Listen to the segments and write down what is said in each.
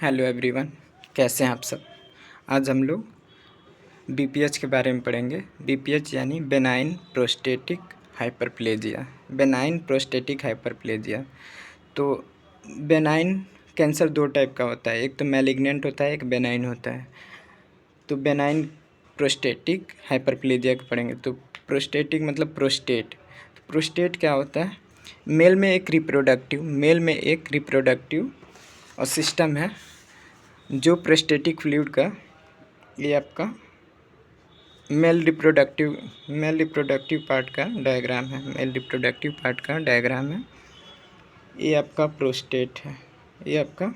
Hello everyone, कैसे हैं आप सब। आज हम लोग बीपीएच के बारे में पढ़ेंगे। बीपीएच यानी benign prostatic hyperplasia. Benign prostatic hyperplasia. तो बेनाइन कैंसर दो टाइप का होता है, एक तो मैलिग्नेंट होता है, एक बेनाइन होता है। तो बेनाइन प्रोस्टेटिक हाइपरप्लेजिया को पढ़ेंगे। तो प्रोस्टेटिक मतलब प्रोस्टेट। प्रोस्टेट क्या होता है? मेल में एक रिप्रोडक्टिव और सिस्टम है जो प्रोस्टेटिक फ्लूइड का, ये आपका मेल रिप्रोडक्टिव पार्ट का डायग्राम है। मेल रिप्रोडक्टिव पार्ट का डायग्राम है। ये आपका प्रोस्टेट है। ये आपका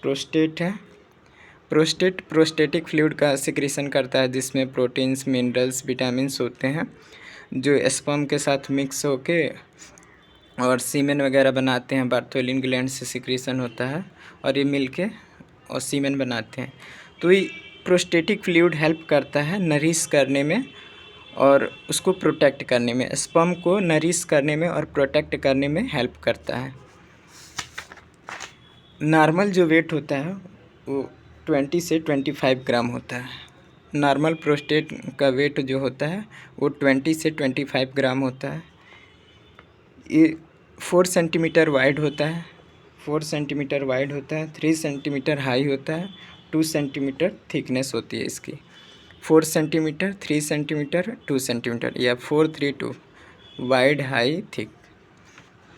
प्रोस्टेट है। प्रोस्टेटिक फ्लूइड का सिक्रीशन करता है, जिसमें प्रोटीन्स, मिनरल्स, विटामिन्स होते हैं जो स्पर्म के साथ मिक्स होके और सीमेन वगैरह बनाते हैं। बार्थोलिन ग्लैंड से सिक्रीशन होता है और ये मिलके और सीमेन बनाते हैं। तो ये प्रोस्टेटिक फ्लूइड हेल्प करता है नरिश करने में और उसको प्रोटेक्ट करने में, स्पर्म को नरिश करने में और प्रोटेक्ट करने में हेल्प करता है। नॉर्मल जो वेट होता है वो 20 से 25 ग्राम होता है। नॉर्मल प्रोस्टेट का वेट जो होता है वो 20 से 25 ग्राम होता है। ये 4 सेंटीमीटर वाइड होता है। 4 सेंटीमीटर वाइड होता है, 3 सेंटीमीटर हाई होता है, 2 सेंटीमीटर थिकनेस होती है इसकी। 4 सेंटीमीटर, 3 सेंटीमीटर, 2 सेंटीमीटर या 4, 3, 2, वाइड, हाई, थिक।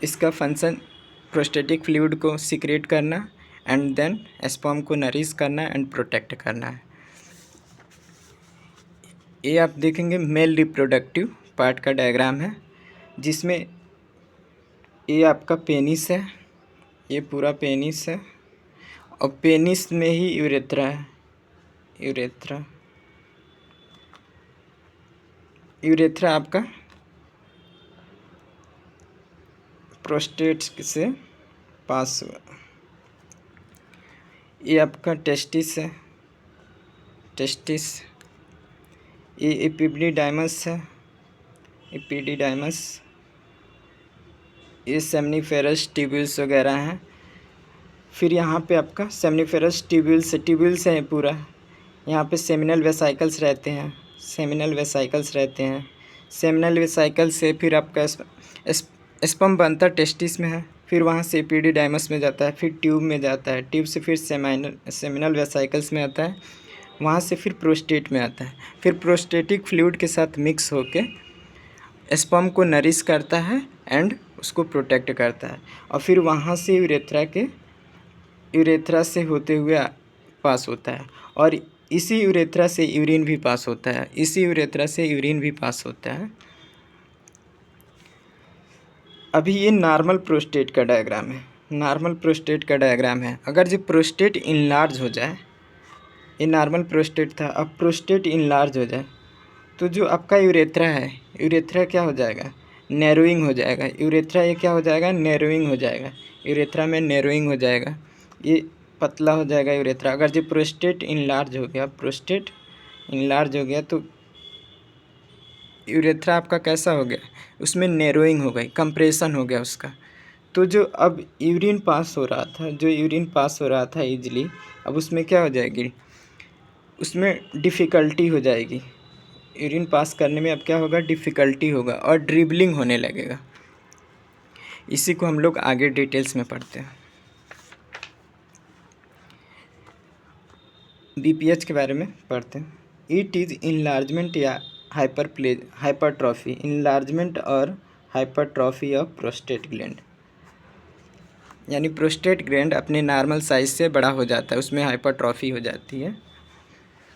इसका फंक्शन प्रोस्टेटिक फ्लूइड को सिक्रेट करना एंड देन स्पर्म को नरिश करना एंड प्रोटेक्ट करना है। ये आप देखेंगे मेल रिप्रोडक्टिव पार्ट का डायग्राम है, जिसमें ये आपका पेनिस है। ये पूरा पेनिस है और पेनिस में ही यूरेथ्रा है। यूरेथ्रा आपका प्रोस्टेट से पास हुआ। ये आपका टेस्टिस है। ये एपिडिडाइमस है। ये सेमनीफेरस ट्यूब्यूल्स वगैरह हैं। फिर यहाँ पे आपका सेमनीफेरस ट्यूब्यूल्स हैं पूरा। यहाँ पे सेमिनल वेसाइकल्स रहते हैं। सेमिनल वेसाइकल से फिर आपका स्पर्म बनता टेस्टिस में है, फिर वहाँ से एपिडिडाइमस में जाता है, फिर ट्यूब में जाता है, ट्यूब से फिर सेमिनल वेसाइकल्स में आता है, वहाँ से फिर प्रोस्टेट में आता है, फिर प्रोस्टेटिक फ्लूइड के साथ मिक्स होके स्पर्म को नरिश करता है एंड उसको प्रोटेक्ट करता है, और फिर वहाँ से यूरेथ्रा से होते हुए पास होता है, और इसी यूरेथ्रा से यूरिन भी पास होता है। अभी ये नॉर्मल प्रोस्टेट का डायग्राम है। अगर जो प्रोस्टेट इनलार्ज हो जाए, ये नॉर्मल प्रोस्टेट था, अब प्रोस्टेट इनलार्ज हो जाए तो जो आपका यूरेथ्रा क्या हो जाएगा? नैरोइंग हो जाएगा। यूरेथ्रा में नैरोइंग हो जाएगा, ये पतला हो जाएगा यूरेथ्रा। अगर जो प्रोस्टेट इनलार्ज हो गया तो यूरेथ्रा आपका कैसा हो गया? उसमें नैरोइंग हो गई, कंप्रेशन हो गया उसका। तो जो अब यूरिन पास हो रहा था ईजिली, अब उसमें क्या हो जाएगी? उसमें डिफ़िकल्टी हो जाएगी। यूरिन पास करने में अब क्या होगा? डिफ़िकल्टी होगा और ड्रिबलिंग होने लगेगा। इसी को हम लोग आगे डिटेल्स में पढ़ते हैं। बीपीएच के बारे में पढ़ते हैं। इट इज़ इनलार्जमेंट या हाइपरट्रॉफी, इनलार्जमेंट और हाइपरट्रॉफी ऑफ प्रोस्टेट ग्लैंड, यानी प्रोस्टेट ग्लैंड अपने नॉर्मल साइज से बड़ा हो जाता है, उसमें हाइपरट्रॉफी हो जाती है।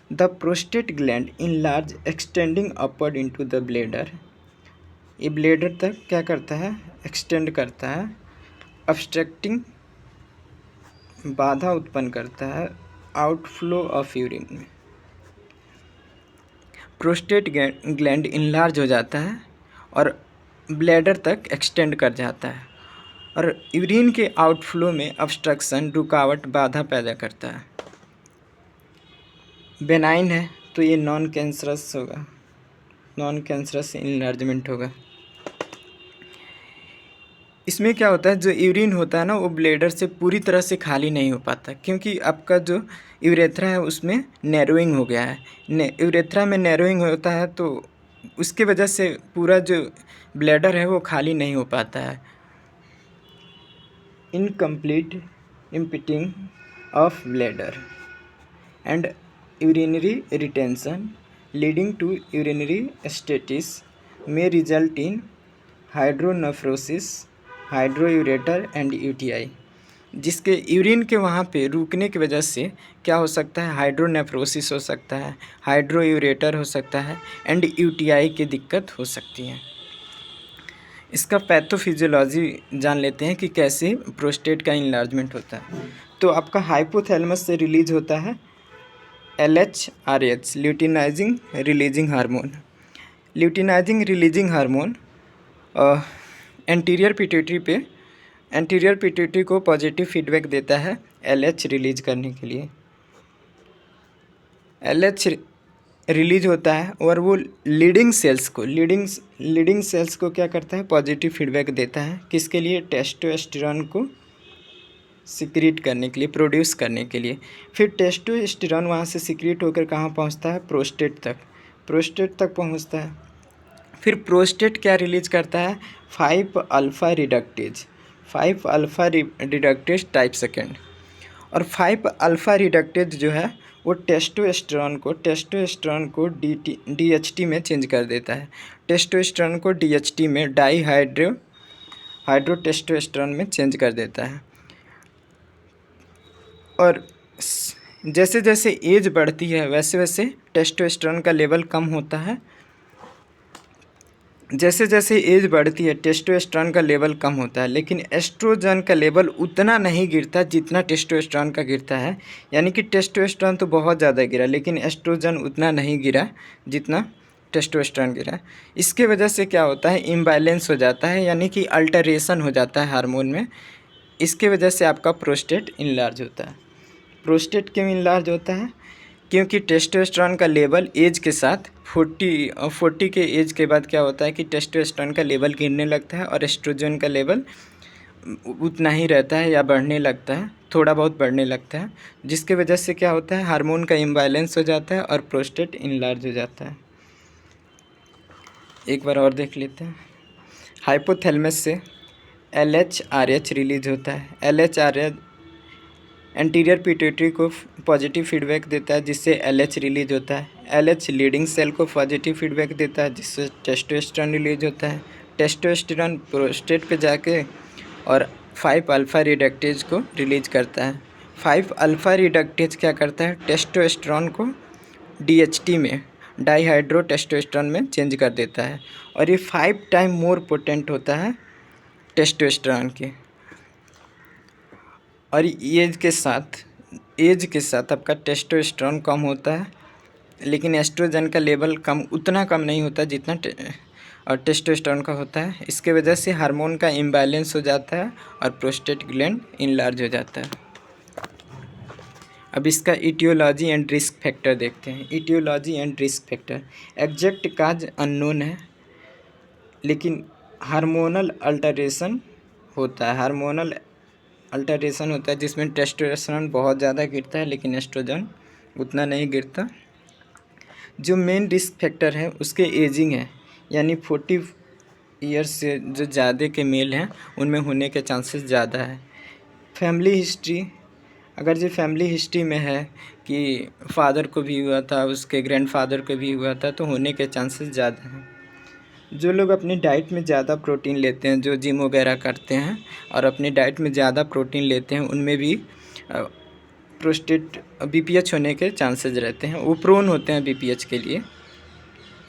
The prostate gland enlarge extending upward into the bladder, ये ब्लैडर तक क्या करता है? एक्सटेंड करता है, ऑब्स्ट्रक्टिंग, बाधा उत्पन्न करता है आउटफ्लो ऑफ यूरिन में। प्रोस्टेट ग्लैंड इनलार्ज हो जाता है और ब्लैडर तक एक्सटेंड कर जाता है और यूरिन के आउटफ्लो में ऑब्स्ट्रक्शन, रुकावट, बाधा पैदा करता है। बेनाइन है तो ये नॉन कैंसरस इनलार्जमेंट होगा। इसमें क्या होता है, जो यूरिन होता है ना वो ब्लैडर से पूरी तरह से खाली नहीं हो पाता, क्योंकि आपका जो यूरेथ्रा है उसमें नैरोइंग हो गया है। यूरेथ्रा में नैरोइंग होता है तो उसके वजह से पूरा जो ब्लैडर है वो खाली नहीं हो पाता है। Incomplete emptying of bladder and urinary retention leading to urinary stasis may result in hydronephrosis, hydroureter and UTI। जिसके यूरिन के वहाँ पे रुकने की वजह से क्या हो सकता है, हाइड्रोनेफ्रोसिस हो सकता है, हाइड्रोयूरेटर हो सकता है एंड यूटीआई की दिक्कत हो सकती है। इसका पैथोफिजियोलॉजी जान लेते हैं कि कैसे प्रोस्टेट का इन्लार्जमेंट होता है। तो आपका हाइपोथैलेमस से रिलीज होता है LHRH, luteinising releasing hormone. Luteinising releasing hormone anterior pituitary को पॉजिटिव फीडबैक देता है LH रिलीज करने के लिए। LH रिलीज होता है और वो लीडिंग सेल्स को क्या करता है, पॉजिटिव फीडबैक देता है। किसके लिए, टेस्टोस्टेरोन को सिक्रीट करने के लिए, प्रोड्यूस करने के लिए। फिर टेस्टोस्टेरोन वहाँ से सिक्रीट होकर कहाँ पहुँचता है, प्रोस्टेट तक पहुँचता है। फिर प्रोस्टेट क्या रिलीज करता है, 5 अल्फा रिडक्टेज टाइप सेकेंड। और 5 अल्फा रिडक्टेज जो है वो टेस्टोस्टेरोन को DHT में चेंज कर देता है। टेस्टोस्टेरोन को DHT में हाइड्रोटेस्टोस्टेरोन में चेंज कर देता है। और जैसे जैसे एज बढ़ती है वैसे वैसे टेस्टोस्टेरोन का लेवल कम होता है। जैसे जैसे एज बढ़ती है टेस्टोस्टेरोन का लेवल कम होता है, लेकिन एस्ट्रोजन का लेवल उतना नहीं गिरता जितना टेस्टोस्टेरोन का गिरता है। यानी कि टेस्टोस्टेरोन तो बहुत ज़्यादा गिरा लेकिन एस्ट्रोजन उतना नहीं गिरा जितना टेस्टोस्टेरोन गिरा। इसके वजह से क्या होता है, इम्बैलेंस हो जाता है, यानी कि अल्टरेशन हो जाता है हार्मोन में। इसके वजह से आपका प्रोस्टेट इनलार्ज होता है। प्रोस्टेट क्यों इनलार्ज होता है, क्योंकि टेस्टोस्टेरोन का लेवल एज के साथ 40 के एज के बाद क्या होता है कि टेस्टोस्टेरोन का लेवल गिरने लगता है और एस्ट्रोजन का लेवल उतना ही रहता है या बढ़ने लगता है, थोड़ा बहुत बढ़ने लगता है। जिसके वजह से क्या होता है, हार्मोन का इम्बैलेंस हो जाता है और प्रोस्टेट इनलार्ज हो जाता है। एक बार और देख लेते हैं। हाइपोथैलेमस से LHRH रिलीज होता है। LHRH एंटीरियर पिट्यूटरी को पॉजिटिव फीडबैक देता है जिससे LH रिलीज होता है। LH लीडिंग सेल को पॉजिटिव फीडबैक देता है जिससे टेस्टोस्टेरोन रिलीज होता है। टेस्टोस्टेरोन प्रोस्टेट पे जाके और 5 अल्फा रिडक्टेज को रिलीज करता है। 5 अल्फा रिडक्टेज क्या करता है, टेस्टोस्टेरोन को DHT में डाईहाइड्रोटेस्टोस्टेरोन में चेंज कर देता है और ये 5 टाइम मोर पोटेंट होता है टेस्टोस्टेरोन के। और एज के साथ आपका टेस्टोस्टेरोन कम होता है, लेकिन एस्ट्रोजन का लेवल उतना कम नहीं होता जितना टेस्टोस्टेरोन का होता है। इसके वजह से हार्मोन का इम्बैलेंस हो जाता है और प्रोस्टेट ग्लैंड इनलार्ज हो जाता है। अब इसका इटियोलॉजी एंड रिस्क फैक्टर देखते हैं। Etiology and risk factor, exact cause unknown है, लेकिन हार्मोनल अल्टरेशन होता है जिसमें टेस्टोस्टेरोन बहुत ज़्यादा गिरता है लेकिन एस्ट्रोजन उतना नहीं गिरता। जो मेन रिस्क फैक्टर है उसके एजिंग है, यानी 40 ईयर्स से जो ज़्यादा के मेल हैं उनमें होने के चांसेस ज़्यादा है। फैमिली हिस्ट्री, अगर जो फैमिली हिस्ट्री में है कि फादर को भी हुआ था, उसके ग्रैंडफादर को भी हुआ था, तो होने के चांसेस ज़्यादा हैं। जो लोग अपनी डाइट में ज़्यादा प्रोटीन लेते हैं, जो जिम वगैरह करते हैं और अपनी डाइट में ज़्यादा प्रोटीन लेते हैं, उनमें भी प्रोस्टेट BPH होने के चांसेस रहते हैं, वो प्रोन होते हैं BPH के लिए।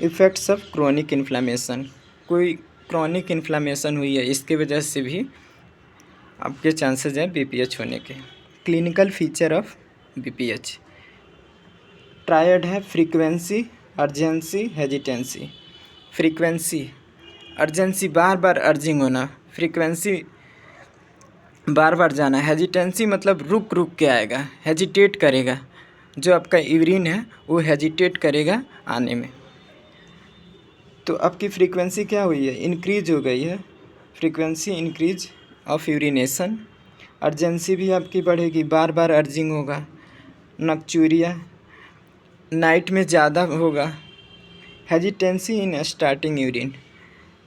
इफ़ेक्ट्स ऑफ क्रोनिक इन्फ्लामेशन, कोई क्रोनिक इन्फ्लामेशन हुई है इसके वजह से भी आपके चांसेस हैं BPH होने के। Clinical feature of BPH triad है, frequency, urgency, hesitancy. Frequency, urgency बार बार अर्जिंग होना, फ्रीक्वेंसी बार बार जाना, हेजिटेंसी मतलब रुक के आएगा, हेजिटेट करेगा, जो आपका यूरिन है वो हेजिटेट करेगा आने में। तो आपकी फ्रीक्वेंसी क्या हुई है, इंक्रीज हो गई है, frequency increase of urination, urgency भी आपकी बढ़ेगी, बार बार अर्जिंग होगा। नक्चूरिया, नाइट में ज़्यादा होगा। हेजिटेंसी इन स्टार्टिंग यूरिन,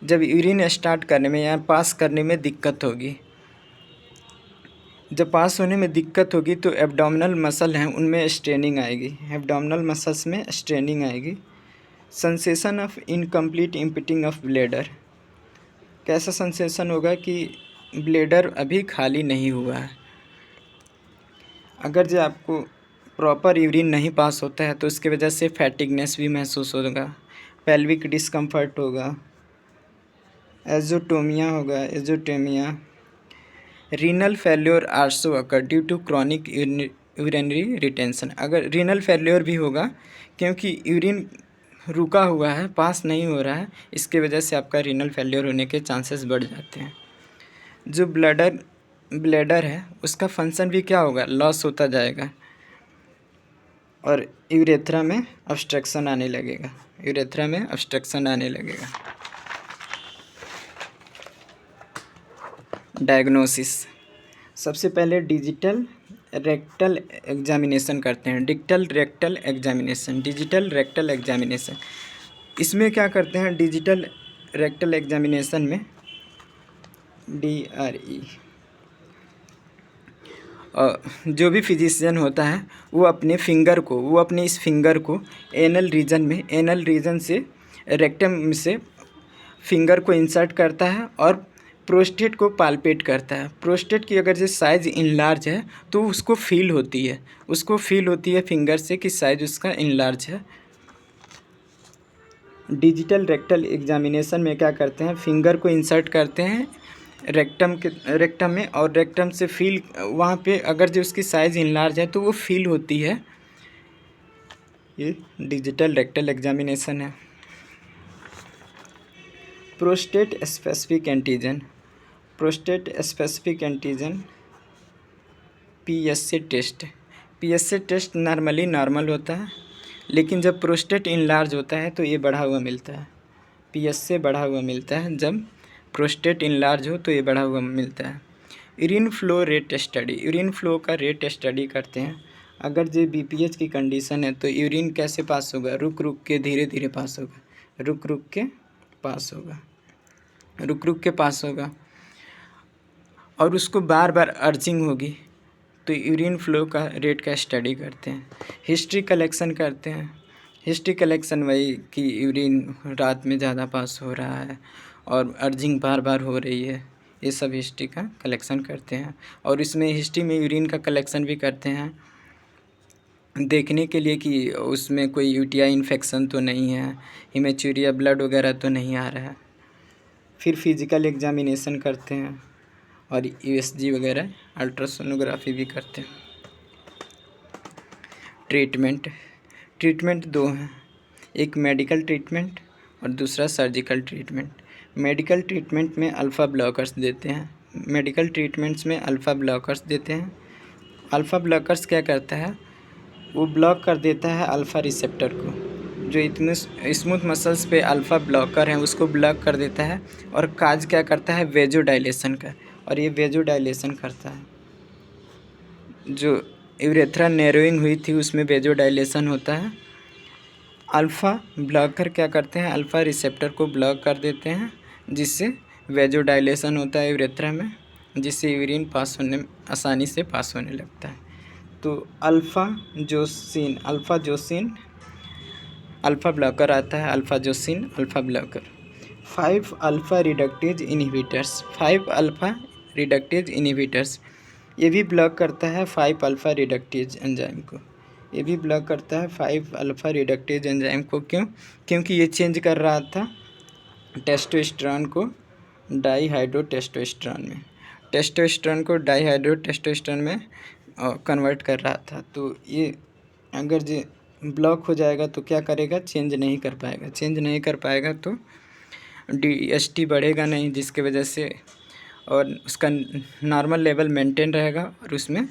जब यूरिन स्टार्ट करने में या पास करने में दिक्कत होगी। जब पास होने में दिक्कत होगी तो एब्डोमिनल मसल हैं उनमें स्ट्रेनिंग आएगी, एब्डोमिनल मसल्स में स्ट्रेनिंग आएगी। Sensation of incomplete emptying of bladder, कैसा सेंसेशन होगा कि ब्लैडर अभी खाली नहीं हुआ है। अगर जो आपको प्रॉपर यूरिन नहीं पास होता है तो उसकी वजह से फैटिगनेस भी महसूस होगा, पेल्विक डिस्कम्फर्ट होगा, एजोटोमिया होगा, azotemia. Renal failure also occur due to chronic urinary retention, अगर रीनल फेल्योर भी होगा क्योंकि यूरिन रुका हुआ है, पास नहीं हो रहा है, इसके वजह से आपका रीनल फेल्योर होने के चांसेस बढ़ जाते हैं। जो ब्लैडर है उसका फंक्शन भी क्या होगा, लॉस होता जाएगा और यूरेथ्रा में ऑब्स्ट्रक्शन आने लगेगा, यूरेथ्रा में ऑब्स्ट्रक्शन आने लगेगा। डायग्नोसिस, सबसे पहले डिजिटल रेक्टल एग्जामिनेशन करते हैं, डिजिटल रेक्टल एग्जामिनेशन। इसमें क्या करते हैं, डिजिटल रेक्टल एग्जामिनेशन में DRE, जो भी फिजिशियन होता है वो अपने इस फिंगर को एनल रीजन से रेक्टम से फिंगर को इंसर्ट करता है और प्रोस्टेट को पाल्पेट करता है। प्रोस्टेट की अगर जो साइज़ इनलार्ज है तो उसको फील होती है फिंगर से कि साइज़ उसका इनलार्ज है। डिजिटल रेक्टल एग्जामिनेशन में क्या करते हैं, फिंगर को इंसर्ट करते हैं रेक्टम में और रेक्टम से फील, वहाँ पे अगर जो उसकी साइज़ इनलार्ज है तो वो फील होती है। ये डिजिटल रेक्टल एग्जामिनेशन है। Prostate specific antigen PSA test normal होता है, लेकिन जब प्रोस्टेट इनलार्ज होता है तो ये बढ़ा हुआ मिलता है। PSA बढ़ा हुआ मिलता है, जब प्रोस्टेट इनलार्ज हो तो ये बढ़ा हुआ मिलता है। यूरिन फ्लो का रेट स्टडी करते हैं। अगर जो BPH की कंडीशन है तो यूरिन कैसे पास होगा, रुक रुक के धीरे धीरे पास होगा, रुक रुक के पास होगा और उसको बार बार अर्जिंग होगी तो यूरिन फ्लो का रेट का स्टडी करते हैं। हिस्ट्री कलेक्शन वही कि यूरिन रात में ज़्यादा पास हो रहा है और अर्जिंग बार बार हो रही है, ये सब हिस्ट्री का कलेक्शन करते हैं। और इसमें हिस्ट्री में यूरिन का कलेक्शन भी करते हैं देखने के लिए कि उसमें कोई UTI इन्फेक्शन तो नहीं है, हिमेचूरिया ब्लड वगैरह तो नहीं आ रहा है। फिर फिजिकल एग्जामिनेशन करते हैं और USG वगैरह अल्ट्रासोनोग्राफी भी करते हैं। ट्रीटमेंट दो हैं, एक मेडिकल ट्रीटमेंट और दूसरा सर्जिकल ट्रीटमेंट। मेडिकल ट्रीटमेंट में अल्फ़ा ब्लॉकर्स देते हैं, अल्फ़ा ब्लॉकर्स क्या करता है, वो ब्लॉक कर देता है अल्फ़ा रिसेप्टर को, जो इतने स्मूथ मसल्स पे अल्फ़ा ब्लॉकर हैं उसको ब्लॉक कर देता है और काज क्या करता है, वेजोडाइलेशन का, और ये वेजोडाइलेशन करता है। जो यूरेथ्रा नैरोइंग हुई थी उसमें वेजोडाइलेशन होता है। अल्फ़ा ब्लॉकर क्या करते हैं, अल्फ़ा रिसेप्टर को ब्लॉक कर देते हैं जिससे वेजोडाइलेशन होता है यूरेथ्रा में, जिससे यूरिन आसानी से पास होने लगता है। तो अल्फ़ा ब्लॉकर आता है, alpha blocker. 5 alpha reductase inhibitors ये भी ब्लॉक करता है 5 अल्फ़ा रिडक्टेज एंजाइम को, क्योंकि ये चेंज कर रहा था टेस्टोस्टेरोन को डाईहाइड्रोटेस्टोस्टेरोन में कन्वर्ट कर रहा था। तो ये अगर जो ब्लॉक हो जाएगा तो क्या करेगा, चेंज नहीं कर पाएगा तो DST बढ़ेगा नहीं, जिसके वजह से और उसका नॉर्मल लेवल मेंटेन रहेगा और उसमें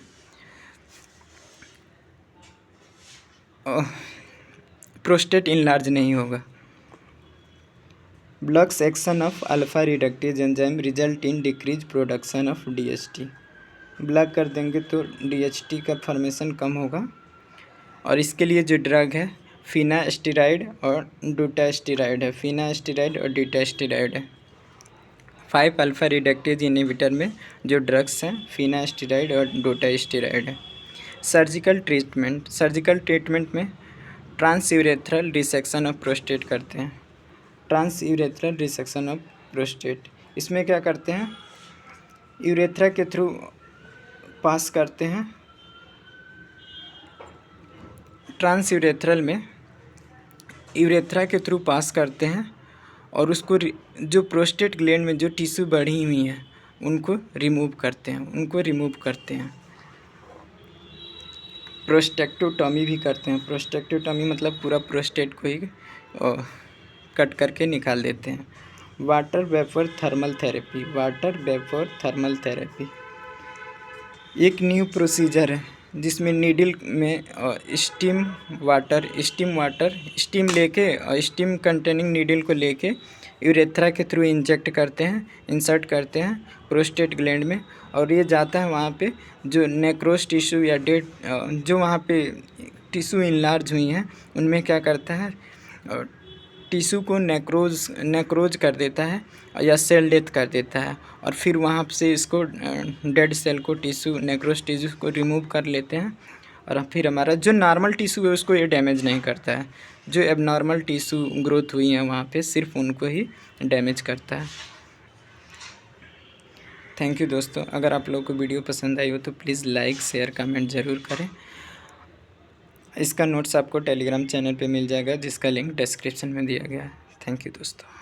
प्रोस्टेट इनलार्ज नहीं होगा। Blocks action of alpha reductase enzyme result in decrease production of DHT। Block कर देंगे तो DHT का फॉर्मेशन कम होगा। और इसके लिए जो ड्रग है फिनास्टेराइड और डूटास्टेराइड है, फिनास्टेराइड और डूटास्टेराइड है। 5 अल्फा रिडक्टेज इनहिबिटर में जो ड्रग्स हैं फिनास्टेराइड और डूटास्टेराइड है। सर्जिकल ट्रीटमेंट में ट्रांसयूरेथ्रल रिसेक्शन ऑफ प्रोस्टेट करते हैं। ट्रांसयूरेथ्रल रिसेक्शन ऑफ प्रोस्टेट, इसमें क्या करते हैं, यूरेथ्रा के थ्रू पास करते हैं। ट्रांसयूरेथ्रल में यूरेथ्रा के थ्रू पास करते हैं और उसको जो प्रोस्टेट ग्लैंड में जो टिश्यू बढ़ी हुई हैं उनको रिमूव करते हैं। प्रोस्टेक्टोटॉमी भी करते हैं। प्रोस्टेक्टोटॉमी मतलब पूरा प्रोस्टेट को ही कट करके निकाल देते हैं। वाटर वेपर थर्मल थेरेपी एक न्यू प्रोसीजर है जिसमें नीडल में स्टीम लेके और स्टीम कंटेनिंग नीडल को लेके यूरेथ्रा के थ्रू इंसर्ट करते हैं प्रोस्टेट ग्लैंड में, और ये जाता है वहाँ पे जो नेक्रोस टिश्यू या डेड जो वहाँ पे टिश्यू इनलार्ज हुई हैं उनमें क्या करता है, टिश्यू को नेक्रोज कर देता है या सेल डेथ कर देता है, और फिर वहाँ से इसको डेड सेल को नेक्रोज टिश्यू को रिमूव कर लेते हैं, और फिर हमारा जो नॉर्मल टिश्यू है उसको ये डैमेज नहीं करता है। जो एबनॉर्मल टिश्यू ग्रोथ हुई है वहाँ पे सिर्फ उनको ही डैमेज करता है। थैंक यू दोस्तों। अगर आप लोगों को वीडियो पसंद आई हो तो प्लीज़ लाइक शेयर कमेंट ज़रूर करें। इसका नोट्स आपको टेलीग्राम चैनल पे मिल जाएगा जिसका लिंक डिस्क्रिप्शन में दिया गया है। थैंक यू दोस्तों।